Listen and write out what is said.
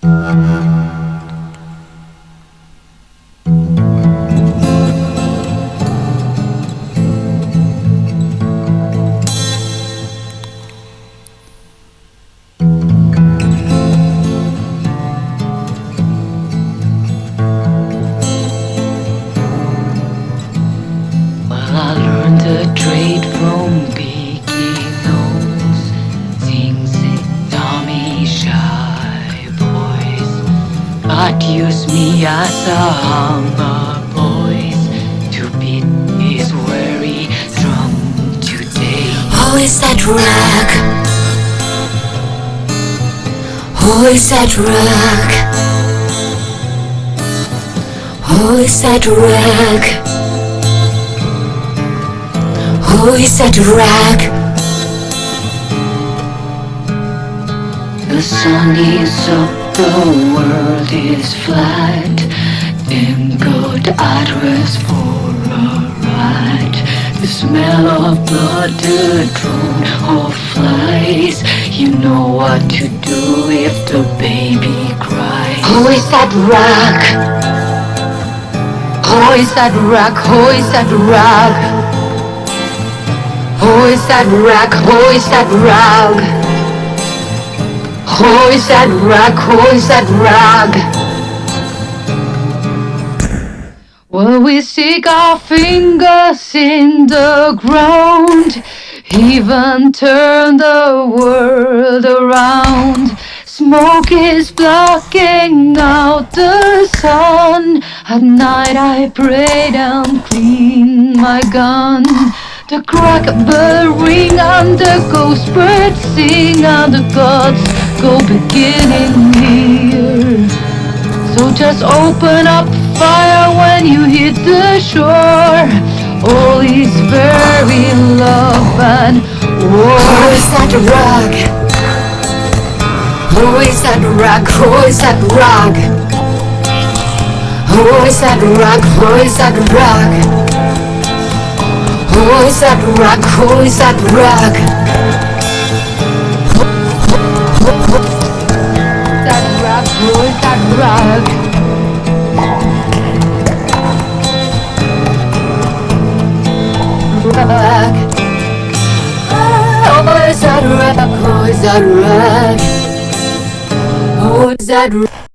I learned the trade from beginners, sing, Tommy shy boys. God used me as a humble voice to beat his weary drum today. Who is that rock? Who is that rock? Who is that rock? Who is that rock? The sun is up, the world is flat. Then good address for a ride. The smell of blood, the drone of flies. You know what to do if the baby cries. Who is that rock? Who is that rock? Who is that rock? Who is that rock? Who is that rock? Who is that rock? Who is that rock? Well, we stick our fingers in the ground, even turn the world around. Smoke is blocking out the sun. At night I pray and clean my gun. The crack bell ring and the ghost birds sing, and the gods go beginning here. So just open up fire when you hit the shore. All is very love and war. Who is that rock? Who is that rock? Who is that rock? Who is that rock? Who is that rock? Who is that rock? Who is that rock? That rock, who is that rock? Rock. Who is that rock? Who is that rock? Who is that rock?